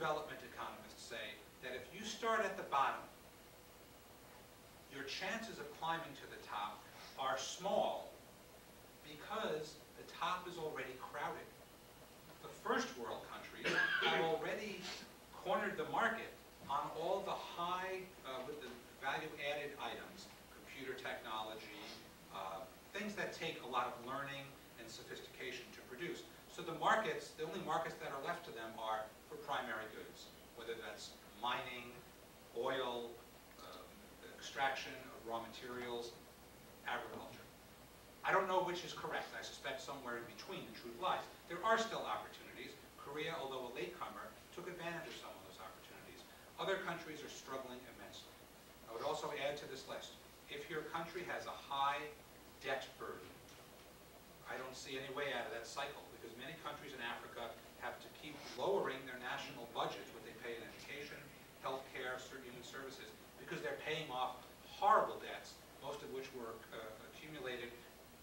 development economists say that if you start at the bottom, your chances of climbing to the top are small because the top is already crowded. The first world countries have already cornered the market on all the high, with the value-added items, computer technology, things that take a lot of learning and sophistication to produce. So the markets, the only markets that are left to them are for primary goods, whether that's mining, oil, extraction of raw materials, agriculture. I don't know which is correct. I suspect somewhere in between the truth lies. There are still opportunities. Korea, although a latecomer, took advantage of some of those opportunities. Other countries are struggling immensely. I would also add to this list, if your country has a high debt burden, I don't see any way out of that cycle, because many countries in Africa have to keep lowering their national budgets, what they pay in education, healthcare, certain human services, because they're paying off horrible debts, most of which were accumulated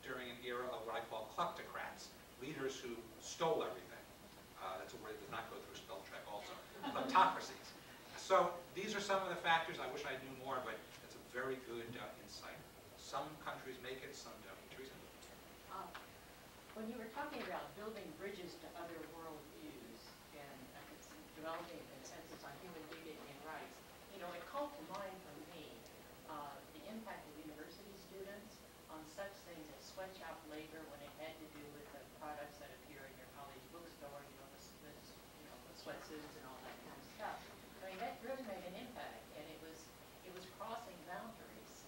during an era of what I call kleptocrats, leaders who stole everything. That's a word that does not go through spell check also. Kleptocracies. So these are some of the factors. I wish I knew more, but it's a very good insight. Some countries make it, some don't. Teresa? When you were talking about building bridges to other worldviews and developing a consensus on human dignity and rights, you know, it called to mind for me the impact of university students on such things as sweatshop labor when it had to do with the products that appear in your college bookstore, you know, the sweatsuits and all that kind of stuff. I mean, that really made an impact, and it was crossing boundaries.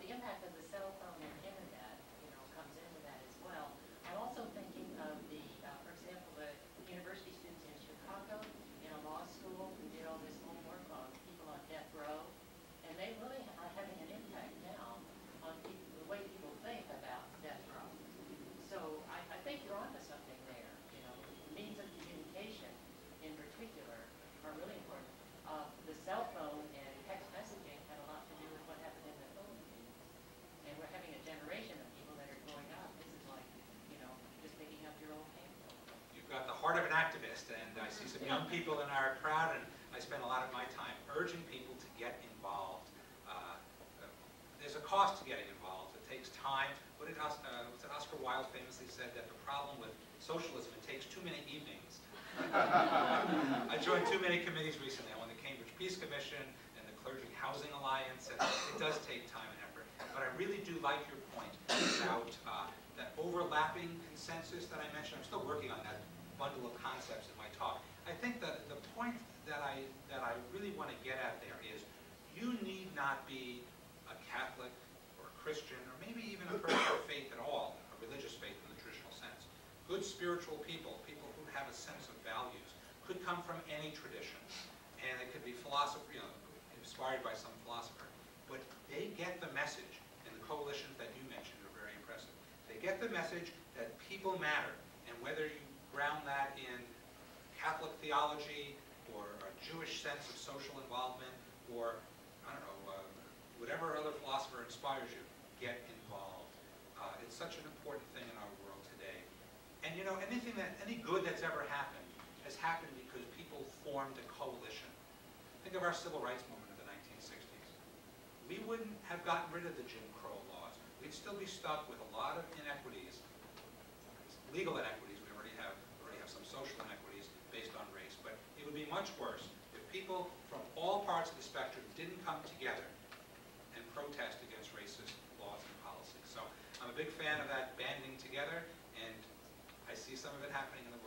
The impact of the cell phone and internet, you know, comes into that as well. I'm also thinking of the, for example, the university students in Chicago in a law school who did all this homework on people on death row, and they really are having an impact now on people, the way people think about death row. So I think you're onto something there. You know, the means of communication, in particular, are really important. The cell phone and text messaging had a lot to do with what happened in the Philippines, and we're having a generation of people that are growing up. This is like, you know, just picking up your old handphone. You've got the heart of an activist, and I see some young people in our crowd, and I spend a lot of my time urging people to get involved. There's a cost to getting involved. It takes time. What did Oscar Wilde famously said, that the problem with socialism, it takes too many evenings. I joined too many committees recently. I won the Cambridge Peace Commission and the Clergy Housing Alliance, and it does take time and effort. But I really do like your point about that overlapping consensus that I mentioned. I'm still working on that bundle of concepts in my talk. I think that the point that I really want to get at there is you need not be a Catholic or a Christian or maybe even a person of faith at all, a religious faith in the traditional sense. Good spiritual people, people who have a sense of values, could come from any tradition. And it could be philosopher, you know, inspired by some philosopher. But they get the message, and the coalitions that you mentioned are very impressive. They get the message that people matter, and whether you ground that in Catholic theology or a Jewish sense of social involvement or, I don't know, whatever other philosopher inspires you, get involved. It's such an important thing in our world today. And you know, any good that's ever happened has happened because people formed a coalition. Think of our civil rights movement of the 1960s. We wouldn't have gotten rid of the Jim Crow laws. We'd still be stuck with a lot of inequities, legal inequities. We already have some social inequities based on race, but it would be much worse if people from all parts of the spectrum didn't come together and protest against racist laws and policies. So I'm a big fan of that banding together, and I see some of it happening in the